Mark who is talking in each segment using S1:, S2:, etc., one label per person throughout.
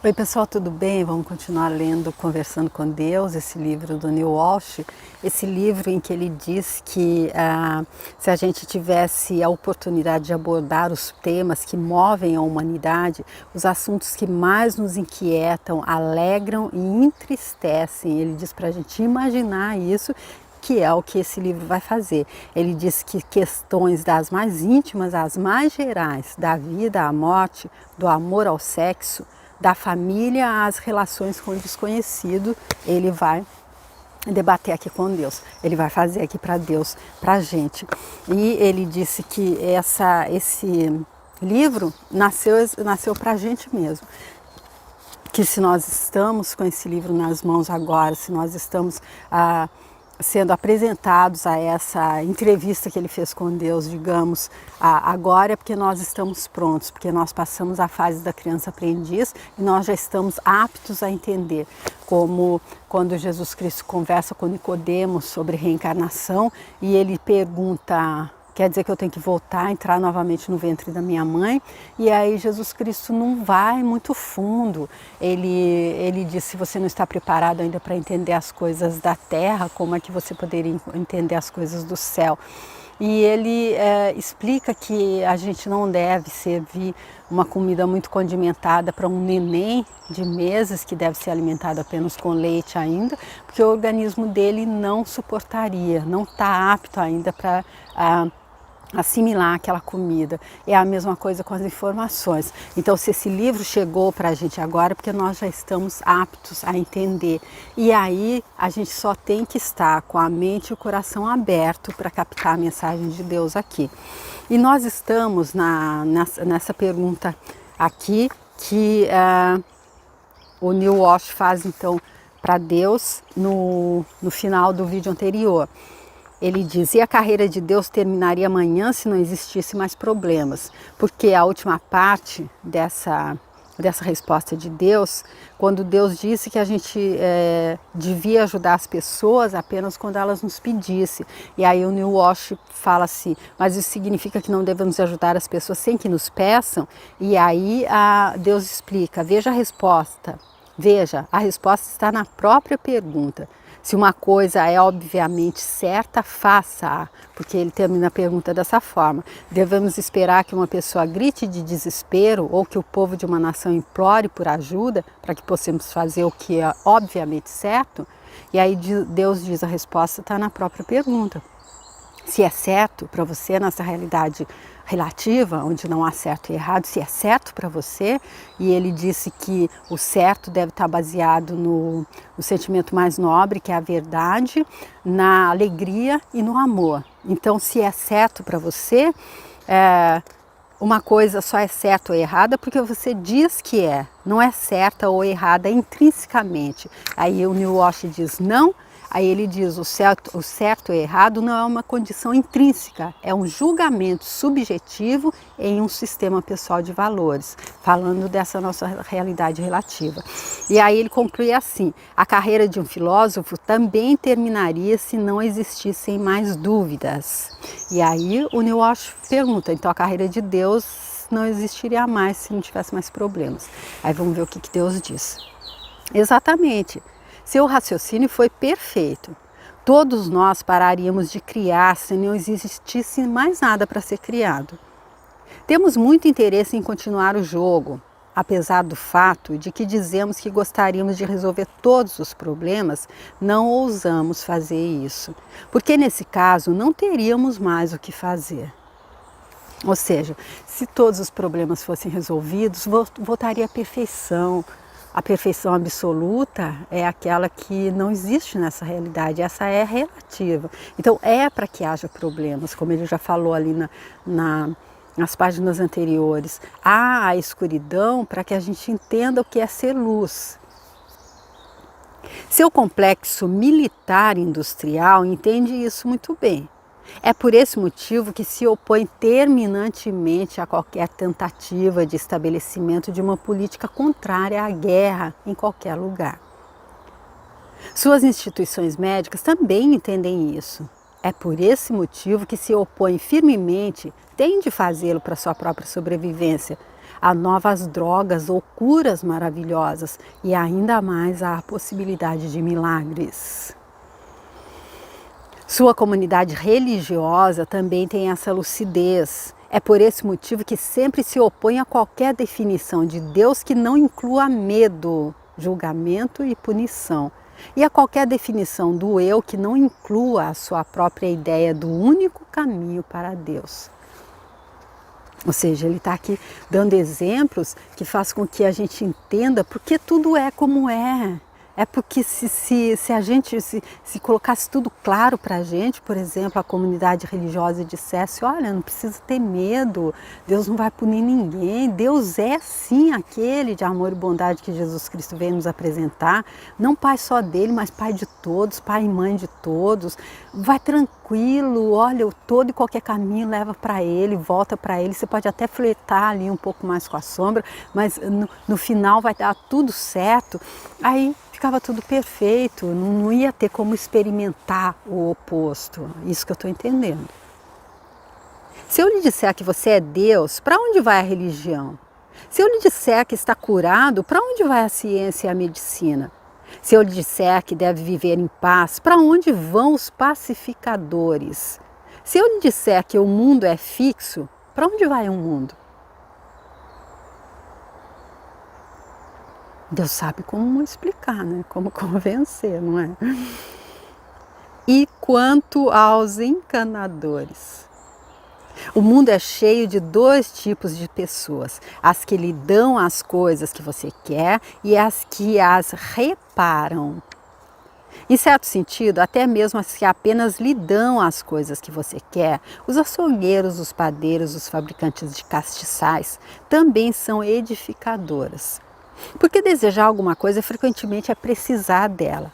S1: Oi pessoal, tudo bem? Vamos continuar lendo Conversando com Deus, esse livro do Neil Walsh, esse livro em que ele diz que se a gente tivesse a oportunidade de abordar os temas que movem a humanidade, os assuntos que mais nos inquietam, alegram e entristecem, ele diz para a gente imaginar isso, que é o que esse livro vai fazer. Ele diz que questões das mais íntimas às mais gerais, da vida à morte, do amor ao sexo, da família às relações com o desconhecido, ele vai debater aqui com Deus, ele vai fazer aqui para Deus, para a gente. E ele disse que esse livro nasceu para a gente mesmo. Que se nós estamos com esse livro nas mãos agora, se nós estamos sendo apresentados a essa entrevista que ele fez com Deus, digamos, agora é porque nós estamos prontos, porque nós passamos a fase da criança aprendiz e nós já estamos aptos a entender, como quando Jesus Cristo conversa com Nicodemos sobre reencarnação e ele pergunta: quer dizer que eu tenho que voltar, entrar novamente no ventre da minha mãe? E aí Jesus Cristo não vai muito fundo. Ele diz: se você não está preparado ainda para entender as coisas da terra, como é que você poderia entender as coisas do céu? E ele explica que a gente não deve servir uma comida muito condimentada para um neném de meses, que deve ser alimentado apenas com leite ainda, porque o organismo dele não suportaria, não está apto ainda para assimilar aquela comida. É a mesma coisa com as informações. Então, se esse livro chegou para a gente agora, é porque nós já estamos aptos a entender. E aí, a gente só tem que estar com a mente e o coração aberto para captar a mensagem de Deus aqui. E nós estamos nessa pergunta aqui, que o Neil Walsh faz, então, para Deus no final do vídeo anterior. Ele diz: e a carreira de Deus terminaria amanhã se não existisse mais problemas? Porque a última parte dessa resposta de Deus, quando Deus disse que a gente devia ajudar as pessoas apenas quando elas nos pedissem. E aí o Neil Walsh fala assim: mas isso significa que não devemos ajudar as pessoas sem que nos peçam? E aí Deus explica: veja a resposta está na própria pergunta. Se uma coisa é obviamente certa, faça-a, porque ele termina a pergunta dessa forma. Devemos esperar que uma pessoa grite de desespero ou que o povo de uma nação implore por ajuda para que possamos fazer o que é obviamente certo? E aí Deus diz: a resposta está na própria pergunta. Se é certo para você nessa realidade relativa, onde não há certo e errado, se é certo para você, e ele disse que o certo deve estar baseado no sentimento mais nobre, que é a verdade, na alegria e no amor. Então, se é certo para você, uma coisa só é certa ou errada porque você diz que é, não é certa ou errada intrinsecamente. Aí o Neil Walsh diz não. Aí ele diz: o certo e errado não é uma condição intrínseca, é um julgamento subjetivo em um sistema pessoal de valores, falando dessa nossa realidade relativa. E aí ele conclui assim: a carreira de um filósofo também terminaria se não existissem mais dúvidas. E aí o Neil Walsh pergunta: então a carreira de Deus não existiria mais se não tivesse mais problemas. Aí vamos ver o que Deus diz. Exatamente. Seu raciocínio foi perfeito. Todos nós pararíamos de criar se não existisse mais nada para ser criado. Temos muito interesse em continuar o jogo, apesar do fato de que dizemos que gostaríamos de resolver todos os problemas, não ousamos fazer isso, porque nesse caso não teríamos mais o que fazer. Ou seja, se todos os problemas fossem resolvidos, voltaria à perfeição. A perfeição absoluta é aquela que não existe nessa realidade, essa é relativa. Então é para que haja problemas, como ele já falou ali nas páginas anteriores. Há a escuridão para que a gente entenda o que é ser luz. Seu complexo militar industrial entende isso muito bem. É por esse motivo que se opõe terminantemente a qualquer tentativa de estabelecimento de uma política contrária à guerra em qualquer lugar. Suas instituições médicas também entendem isso. É por esse motivo que se opõe firmemente, tem de fazê-lo para sua própria sobrevivência, a novas drogas ou curas maravilhosas e ainda mais a possibilidade de milagres. Sua comunidade religiosa também tem essa lucidez. É por esse motivo que sempre se opõe a qualquer definição de Deus que não inclua medo, julgamento e punição. E a qualquer definição do eu que não inclua a sua própria ideia do único caminho para Deus. Ou seja, ele está aqui dando exemplos que faz com que a gente entenda porque tudo é como é. É porque se a gente se colocasse tudo claro para a gente, por exemplo, a comunidade religiosa dissesse, olha, não precisa ter medo, Deus não vai punir ninguém, Deus é sim aquele de amor e bondade que Jesus Cristo veio nos apresentar, não pai só dele, mas pai de todos, pai e mãe de todos, vai tranquilo, olha, todo e qualquer caminho leva para ele, volta para ele, você pode até flertar ali um pouco mais com a sombra, mas no final vai dar tudo certo, aí ficava tudo perfeito, não ia ter como experimentar o oposto, isso que eu estou entendendo. Se eu lhe disser que você é Deus, para onde vai a religião? Se eu lhe disser que está curado, para onde vai a ciência e a medicina? Se eu lhe disser que deve viver em paz, para onde vão os pacificadores? Se eu lhe disser que o mundo é fixo, para onde vai o mundo? Deus sabe como explicar, né? Como convencer, não é? E quanto aos encanadores? O mundo é cheio de dois tipos de pessoas: as que lhe dão as coisas que você quer e as que as reparam. Em certo sentido, até mesmo as que apenas lhe dão as coisas que você quer, os açougueiros, os padeiros, os fabricantes de castiçais, também são edificadoras. Porque desejar alguma coisa frequentemente é precisar dela.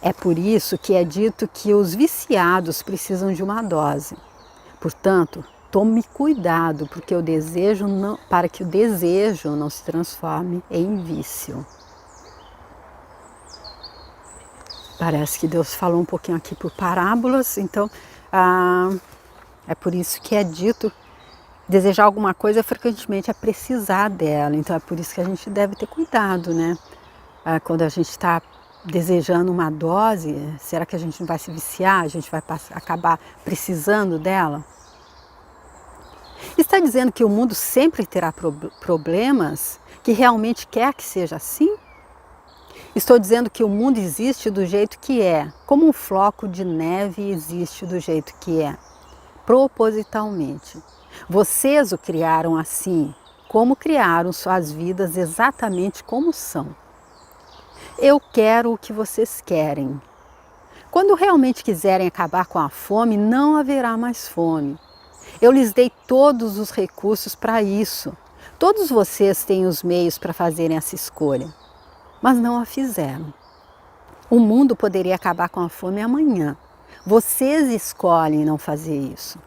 S1: É por isso que é dito que os viciados precisam de uma dose. Portanto, tome cuidado para que o desejo não se transforme em vício. Parece que Deus falou um pouquinho aqui por parábolas, então é por isso que é dito desejar alguma coisa frequentemente é precisar dela, então é por isso que a gente deve ter cuidado, né? Quando a gente está desejando uma dose, será que a gente não vai se viciar? A gente vai acabar precisando dela? Está dizendo que o mundo sempre terá problemas? Que realmente quer que seja assim? Estou dizendo que o mundo existe do jeito que é, como um floco de neve existe do jeito que é, propositalmente. Vocês o criaram assim, como criaram suas vidas exatamente como são. Eu quero o que vocês querem. Quando realmente quiserem acabar com a fome, não haverá mais fome. Eu lhes dei todos os recursos para isso. Todos vocês têm os meios para fazerem essa escolha, mas não a fizeram. O mundo poderia acabar com a fome amanhã. Vocês escolhem não fazer isso.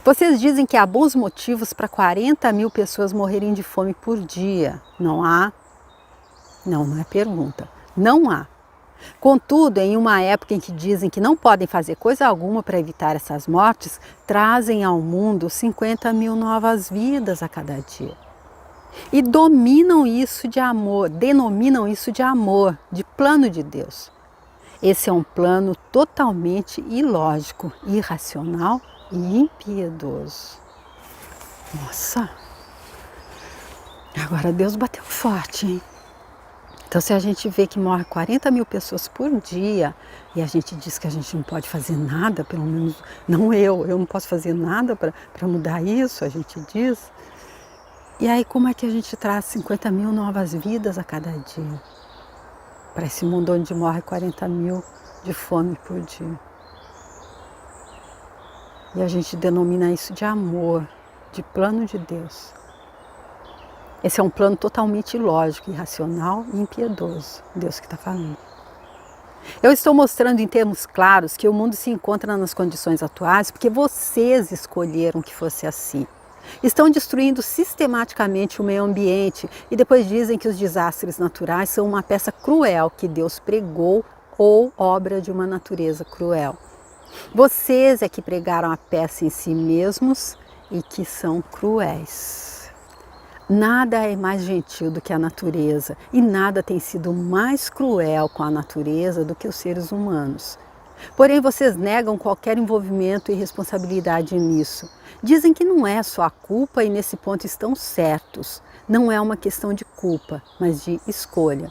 S1: Vocês dizem que há bons motivos para 40.000 pessoas morrerem de fome por dia. Não há? Não é pergunta. Não há. Contudo, em uma época em que dizem que não podem fazer coisa alguma para evitar essas mortes, trazem ao mundo 50.000 novas vidas a cada dia. E denominam isso de amor, de plano de Deus. Esse é um plano totalmente ilógico, irracional e impiedoso. Nossa! Agora Deus bateu forte, hein? Então se a gente vê que morre 40.000 pessoas por dia e a gente diz que a gente não pode fazer nada, pelo menos eu não posso fazer nada para mudar isso, a gente diz. E aí como é que a gente traz 50.000 novas vidas a cada dia? Para esse mundo onde morre 40.000 de fome por dia. E a gente denomina isso de amor, de plano de Deus. Esse é um plano totalmente ilógico, irracional e impiedoso. Deus que está falando. Eu estou mostrando em termos claros que o mundo se encontra nas condições atuais porque vocês escolheram que fosse assim. Estão destruindo sistematicamente o meio ambiente e depois dizem que os desastres naturais são uma peça cruel que Deus pregou ou obra de uma natureza cruel. Vocês é que pregaram a peça em si mesmos e que são cruéis. Nada é mais gentil do que a natureza e nada tem sido mais cruel com a natureza do que os seres humanos. Porém, vocês negam qualquer envolvimento e responsabilidade nisso. Dizem que não é sua culpa e nesse ponto estão certos. Não é uma questão de culpa, mas de escolha.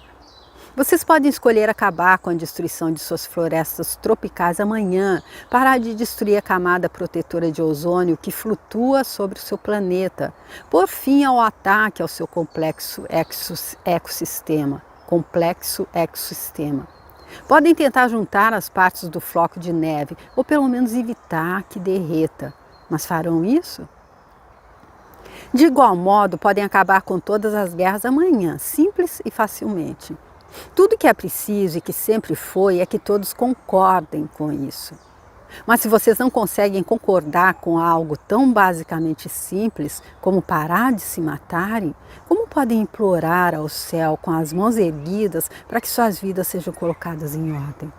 S1: Vocês podem escolher acabar com a destruição de suas florestas tropicais amanhã, parar de destruir a camada protetora de ozônio que flutua sobre o seu planeta, pôr fim ao ataque ao seu ecossistema. Podem tentar juntar as partes do floco de neve, ou pelo menos evitar que derreta. Mas farão isso? De igual modo, podem acabar com todas as guerras amanhã, simples e facilmente. Tudo que é preciso e que sempre foi é que todos concordem com isso. Mas se vocês não conseguem concordar com algo tão basicamente simples como parar de se matarem, como podem implorar ao céu com as mãos erguidas para que suas vidas sejam colocadas em ordem?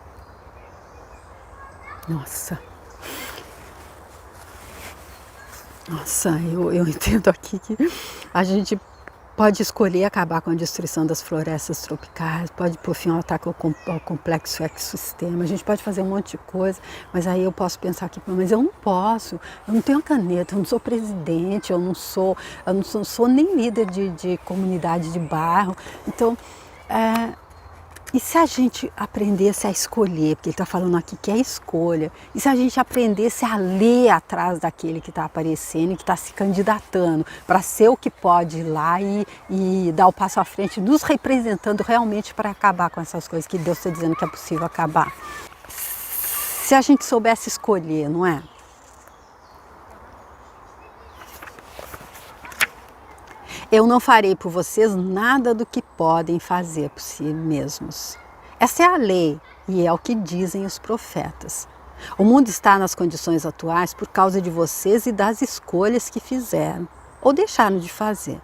S1: Nossa, eu entendo aqui que a gente pode escolher acabar com a destruição das florestas tropicais, pode pôr fim ao ataque ao complexo ecossistema, a gente pode fazer um monte de coisa, mas aí eu posso pensar aqui, mas eu não posso, eu não tenho caneta, eu não sou presidente, eu não sou nem líder de comunidade de bairro, então, e se a gente aprendesse a escolher, porque ele está falando aqui que é escolha, e se a gente aprendesse a ler atrás daquele que está aparecendo e que está se candidatando para ser o que pode ir lá e dar o passo à frente, nos representando realmente para acabar com essas coisas que Deus está dizendo que é possível acabar. Se a gente soubesse escolher, não é? Eu não farei por vocês nada do que podem fazer por si mesmos. Essa é a lei e é o que dizem os profetas. O mundo está nas condições atuais por causa de vocês e das escolhas que fizeram ou deixaram de fazer.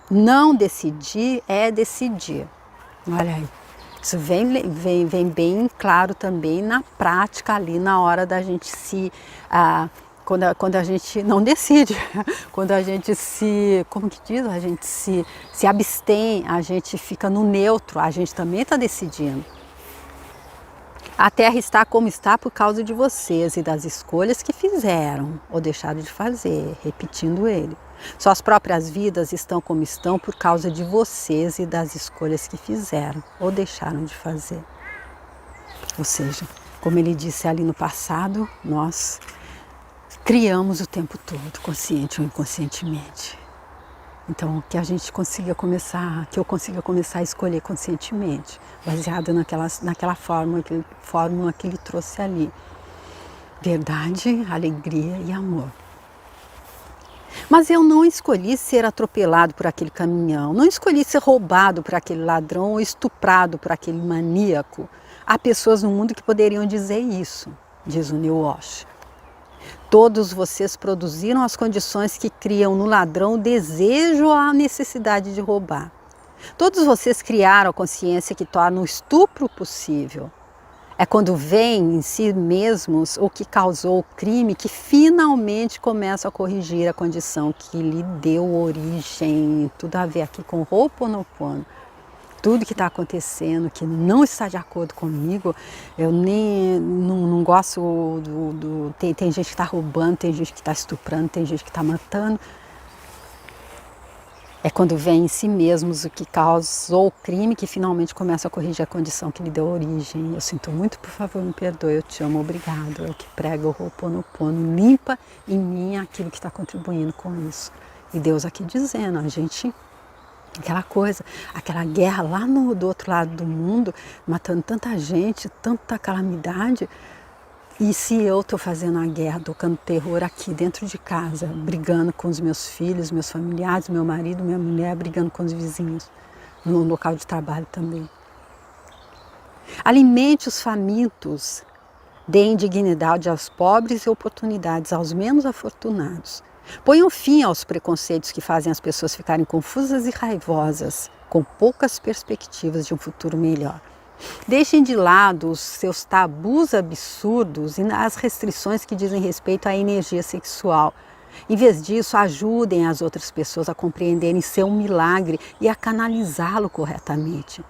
S1: Não decidir é decidir. Olha aí, isso vem bem claro também na prática ali na hora da gente se... Quando a gente não decide, quando a gente como que diz? A gente se abstém, a gente fica no neutro, a gente também está decidindo. A Terra está como está por causa de vocês e das escolhas que fizeram ou deixaram de fazer, repetindo ele. Suas próprias vidas estão como estão por causa de vocês e das escolhas que fizeram ou deixaram de fazer. Ou seja, como ele disse ali no passado, nós criamos o tempo todo, consciente ou inconscientemente. Então, que a gente consiga começar, que eu consiga começar a escolher conscientemente, baseado naquela fórmula que ele trouxe ali. Verdade, alegria e amor. Mas eu não escolhi ser atropelado por aquele caminhão, não escolhi ser roubado por aquele ladrão ou estuprado por aquele maníaco. Há pessoas no mundo que poderiam dizer isso, diz o Neil Walsh. Todos vocês produziram as condições que criam no ladrão o desejo ou a necessidade de roubar. Todos vocês criaram a consciência que torna o estupro possível. É quando veem em si mesmos o que causou o crime que finalmente começam a corrigir a condição que lhe deu origem. Tudo a ver aqui com Ho'oponopono. Tudo que está acontecendo, que não está de acordo comigo, eu nem não gosto tem gente que está roubando, tem gente que está estuprando, tem gente que está matando. É quando vem em si mesmos o que causou o crime que finalmente começa a corrigir a condição que lhe deu origem. Eu sinto muito, por favor, me perdoe, eu te amo, obrigado. É o que prega o Ho'oponopono, limpa em mim aquilo que está contribuindo com isso. E Deus aqui dizendo, a gente... Aquela coisa, aquela guerra lá do outro lado do mundo, matando tanta gente, tanta calamidade. E se eu estou fazendo a guerra, tocando terror aqui dentro de casa, brigando com os meus filhos, meus familiares, meu marido, minha mulher, brigando com os vizinhos, no local de trabalho também. Alimente os famintos, dê dignidade aos pobres e oportunidades aos menos afortunados. Ponham fim aos preconceitos que fazem as pessoas ficarem confusas e raivosas, com poucas perspectivas de um futuro melhor. Deixem de lado os seus tabus absurdos e as restrições que dizem respeito à energia sexual. Em vez disso, ajudem as outras pessoas a compreenderem seu milagre e a canalizá-lo corretamente.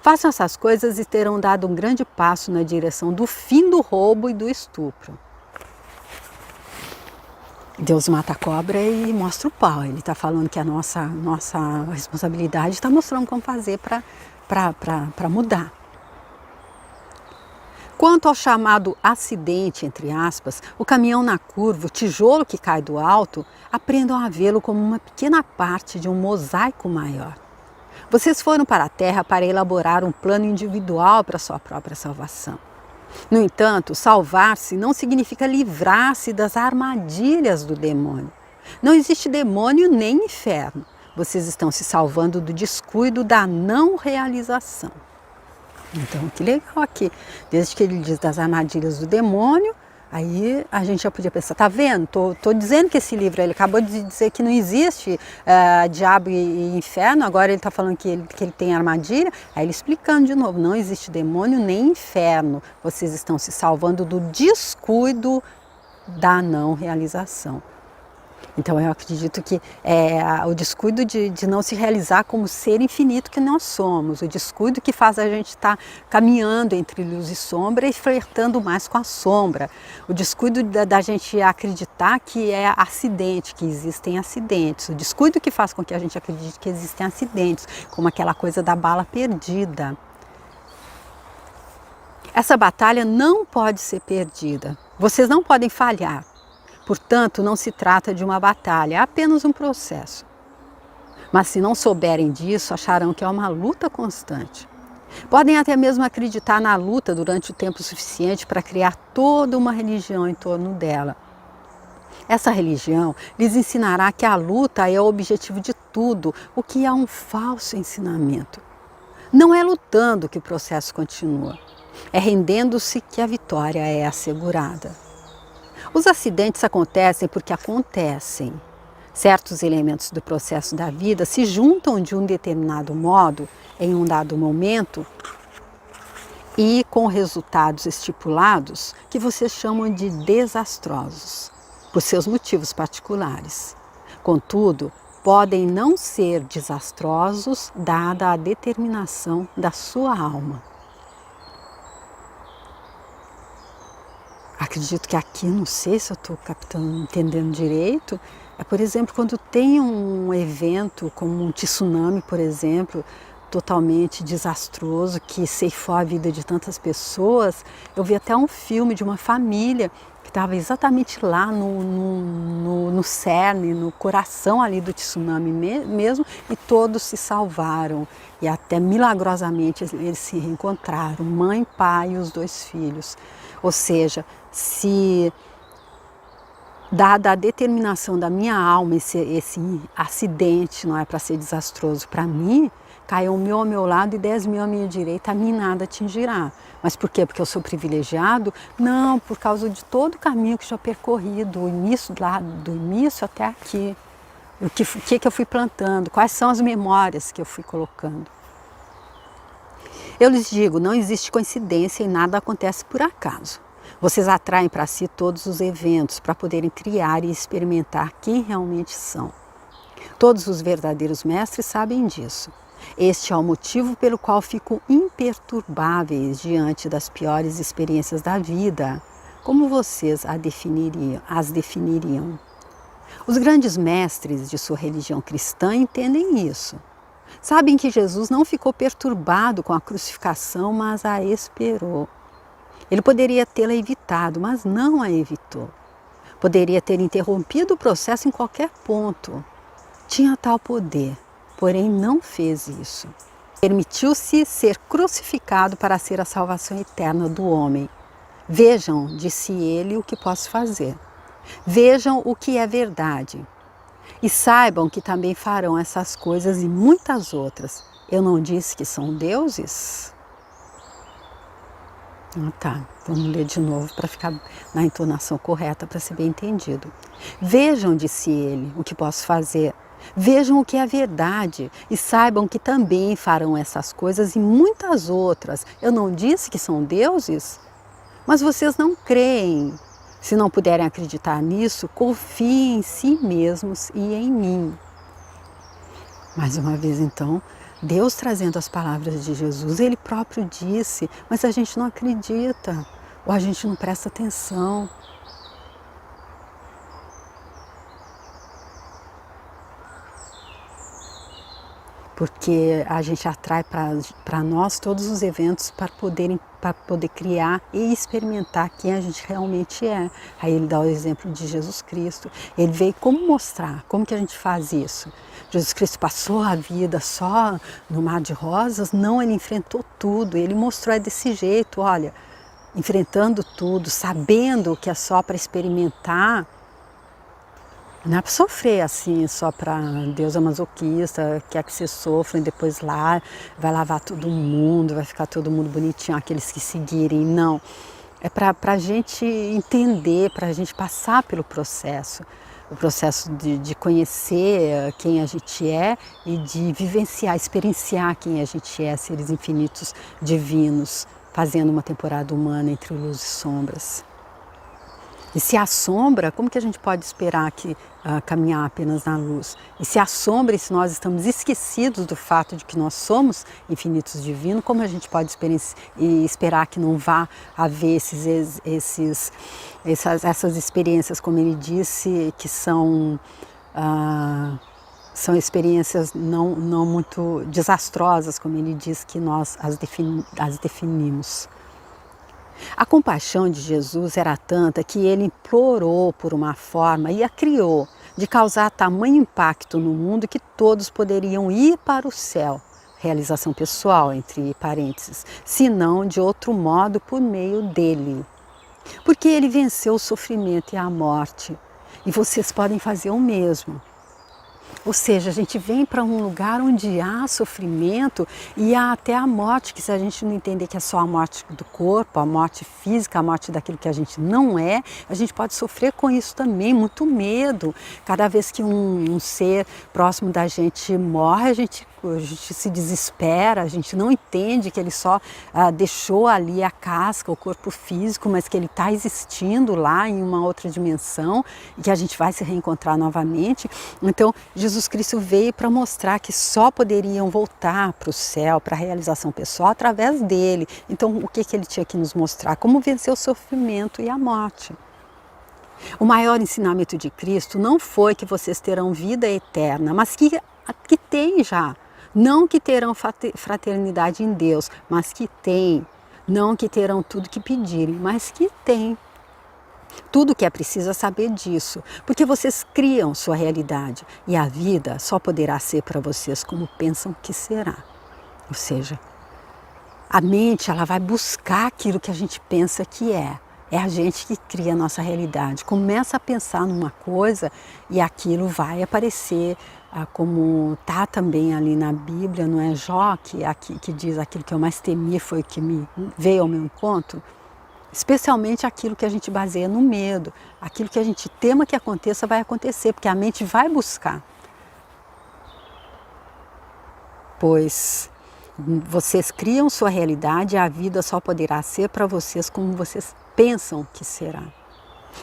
S1: Façam essas coisas e terão dado um grande passo na direção do fim do roubo e do estupro. Deus mata a cobra e mostra o pau. Ele está falando que a nossa responsabilidade está mostrando como fazer para mudar. Quanto ao chamado acidente, entre aspas, o caminhão na curva, o tijolo que cai do alto, aprendam a vê-lo como uma pequena parte de um mosaico maior. Vocês foram para a Terra para elaborar um plano individual para sua própria salvação. No entanto, salvar-se não significa livrar-se das armadilhas do demônio. Não existe demônio nem inferno. Vocês estão se salvando do descuido da não realização. Então, que legal aqui. Desde que ele diz das armadilhas do demônio, aí a gente já podia pensar, tá vendo? Tô dizendo que esse livro, ele acabou de dizer que não existe diabo e inferno, agora ele está falando que ele tem armadilha. Aí ele explicando de novo, não existe demônio nem inferno. Vocês estão se salvando do descuido da não realização. Então eu acredito que o descuido de não se realizar como ser infinito que nós somos, o descuido que faz a gente estar caminhando entre luz e sombra e flertando mais com a sombra, o descuido da gente acreditar que é acidente, que existem acidentes, o descuido que faz com que a gente acredite que existem acidentes, como aquela coisa da bala perdida. Essa batalha não pode ser perdida, vocês não podem falhar. Portanto, não se trata de uma batalha, é apenas um processo. Mas se não souberem disso, acharão que é uma luta constante. Podem até mesmo acreditar na luta durante o tempo suficiente para criar toda uma religião em torno dela. Essa religião lhes ensinará que a luta é o objetivo de tudo, o que é um falso ensinamento. Não é lutando que o processo continua, é rendendo-se que a vitória é assegurada. Os acidentes acontecem porque acontecem. Certos elementos do processo da vida se juntam de um determinado modo, em um dado momento, e com resultados estipulados que vocês chamam de desastrosos, por seus motivos particulares. Contudo, podem não ser desastrosos dada a determinação da sua alma. Acredito que aqui, não sei se eu estou entendendo direito, por exemplo, quando tem um evento como um tsunami, por exemplo, totalmente desastroso, que ceifou a vida de tantas pessoas. Eu vi até um filme de uma família que estava exatamente lá no cerne, no coração ali do tsunami mesmo, e todos se salvaram. E até milagrosamente eles se reencontraram, mãe, pai e os 2 filhos. Ou seja, se dada a determinação da minha alma, esse acidente não é para ser desastroso para mim, caiu 1.000 ao meu lado e 10.000 à minha direita, a mim nada atingirá. Mas por quê? Porque eu sou privilegiado? Não, por causa de todo o caminho que já percorri, do início até aqui. O que eu fui plantando, quais são as memórias que eu fui colocando. Eu lhes digo, não existe coincidência e nada acontece por acaso. Vocês atraem para si todos os eventos para poderem criar e experimentar quem realmente são. Todos os verdadeiros mestres sabem disso. Este é o motivo pelo qual ficam imperturbáveis diante das piores experiências da vida, como vocês as definiriam. Os grandes mestres de sua religião cristã entendem isso. Sabem que Jesus não ficou perturbado com a crucificação, mas a esperou. Ele poderia tê-la evitado, mas não a evitou. Poderia ter interrompido o processo em qualquer ponto. Tinha tal poder, porém não fez isso. Permitiu-se ser crucificado para ser a salvação eterna do homem. Vejam, disse ele, o que posso fazer. Vejam o que é verdade. E saibam que também farão essas coisas e muitas outras. Eu não disse que são deuses? Tá, vamos ler de novo para ficar na entonação correta, para ser bem entendido. Vejam, disse ele, o que posso fazer. Vejam o que é verdade e saibam que também farão essas coisas e muitas outras. Eu não disse que são deuses? Mas vocês não creem. Se não puderem acreditar nisso, confiem em si mesmos e em mim. Mais uma vez, então, Deus trazendo as palavras de Jesus, Ele próprio disse, mas a gente não acredita, ou a gente não presta atenção. Porque a gente atrai para nós todos os eventos para poder criar e experimentar quem a gente realmente é. Aí ele dá o exemplo de Jesus Cristo. Ele veio como mostrar, como que a gente faz isso. Jesus Cristo passou a vida só no mar de rosas? Não, ele enfrentou tudo, ele mostrou desse jeito, olha, enfrentando tudo, sabendo que é só para experimentar. Não é para sofrer assim, só para Deus é masoquista, quer que você sofra e depois lá vai lavar todo mundo, vai ficar todo mundo bonitinho, aqueles que seguirem. Não, é para a gente entender, para a gente passar pelo processo. O processo de conhecer quem a gente é e de vivenciar, experienciar quem a gente é, seres infinitos divinos, fazendo uma temporada humana entre luz e sombras. E se há sombra, como que a gente pode esperar que caminhar apenas na luz? E se há sombra e se nós estamos esquecidos do fato de que nós somos infinitos divinos, como a gente pode esperar que não vá haver essas experiências, como ele disse, que são experiências não muito desastrosas, como ele diz que nós as definimos. A compaixão de Jesus era tanta que ele implorou por uma forma e a criou de causar tamanho impacto no mundo que todos poderiam ir para o céu, realização pessoal, entre parênteses, se não de outro modo por meio dele. Porque ele venceu o sofrimento e a morte, e vocês podem fazer o mesmo. Ou seja, a gente vem para um lugar onde há sofrimento e há até a morte, que se a gente não entender que é só a morte do corpo, a morte física, a morte daquilo que a gente não é, a gente pode sofrer com isso também, muito medo. Cada vez que um ser próximo da gente morre, a gente se desespera, a gente não entende que ele só deixou ali a casca, o corpo físico, mas que ele está existindo lá em uma outra dimensão e que a gente vai se reencontrar novamente. Então, Jesus Cristo veio para mostrar que só poderiam voltar para o céu, para a realização pessoal, através dele. Então, o que ele tinha que nos mostrar? Como vencer o sofrimento e a morte. O maior ensinamento de Cristo não foi que vocês terão vida eterna, mas que tem já. Não que terão fraternidade em Deus, mas que tem. Não que terão tudo que pedirem, mas que tem. Tudo que é preciso é saber disso, porque vocês criam sua realidade e a vida só poderá ser para vocês como pensam que será. Ou seja, a mente ela vai buscar aquilo que a gente pensa que é. É a gente que cria a nossa realidade. Começa a pensar numa coisa e aquilo vai aparecer, como está também ali na Bíblia, não é Jó, que diz aquilo que eu mais temi foi o que me veio ao meu encontro. Especialmente aquilo que a gente baseia no medo. Aquilo que a gente tema que aconteça vai acontecer, porque a mente vai buscar. Pois vocês criam sua realidade e a vida só poderá ser para vocês como vocês pensam que será.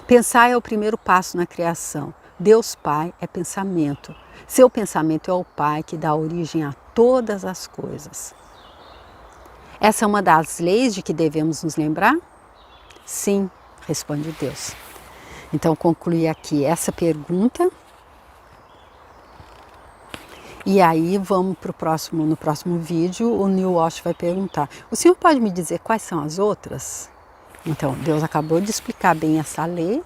S1: Pensar é o primeiro passo na criação. Deus Pai é pensamento. Seu pensamento é o Pai que dá origem a todas as coisas. Essa é uma das leis de que devemos nos lembrar? Sim, responde Deus. Então, concluí aqui essa pergunta. E aí, vamos no próximo vídeo, o Neil Walsh vai perguntar: o senhor pode me dizer quais são as outras? Então, Deus acabou de explicar bem essa lei.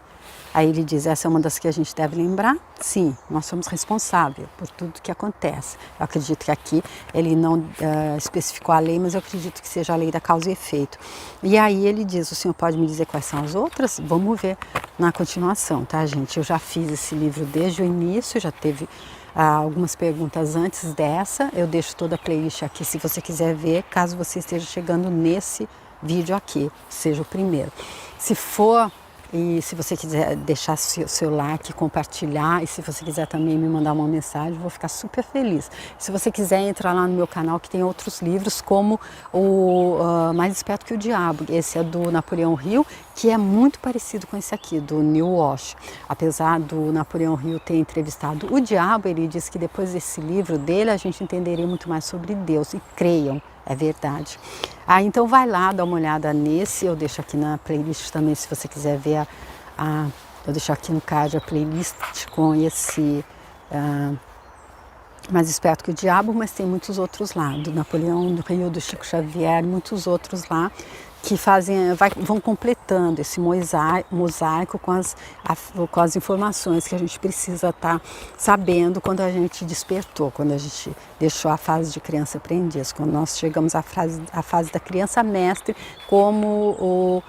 S1: Aí ele diz, essa é uma das que a gente deve lembrar? Sim, nós somos responsáveis por tudo que acontece. Eu acredito que aqui ele não especificou a lei, mas eu acredito que seja a lei da causa e efeito. E aí ele diz, o senhor pode me dizer quais são as outras? Vamos ver na continuação, tá, gente? Eu já fiz esse livro desde o início, já teve algumas perguntas antes dessa. Eu deixo toda a playlist aqui se você quiser ver, caso você esteja chegando nesse vídeo aqui, seja o primeiro. Se for E se você quiser deixar seu like, compartilhar, e se você quiser também me mandar uma mensagem, eu vou ficar super feliz. Se você quiser entrar lá no meu canal, que tem outros livros, como o Mais Esperto que o Diabo. Esse é do Napoleão Hill, que é muito parecido com esse aqui, do Neil Walsh. Apesar do Napoleão Hill ter entrevistado o diabo, ele disse que depois desse livro dele, a gente entenderia muito mais sobre Deus. E creiam, é verdade. Então vai lá, dá uma olhada nesse, eu deixo aqui na playlist também, se você quiser ver eu deixo aqui no card a playlist com esse Mais Esperto que o Diabo, mas tem muitos outros lá, do Napoleão, do Rio, do Chico Xavier, muitos outros lá, que vão completando esse mosaico com as informações que a gente precisa estar sabendo quando a gente despertou, quando a gente deixou a fase de criança aprendiz, quando nós chegamos à fase da criança mestre, como o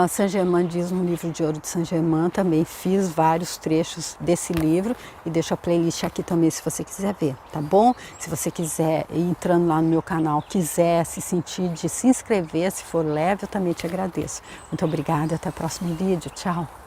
S1: Saint-Germain diz no livro de ouro de Saint-Germain. Também fiz vários trechos desse livro e deixo a playlist aqui também se você quiser ver, tá bom? Se você quiser ir entrando lá no meu canal, quiser se sentir de se inscrever, se for leve, eu também te agradeço. Muito obrigada, até o próximo vídeo, tchau!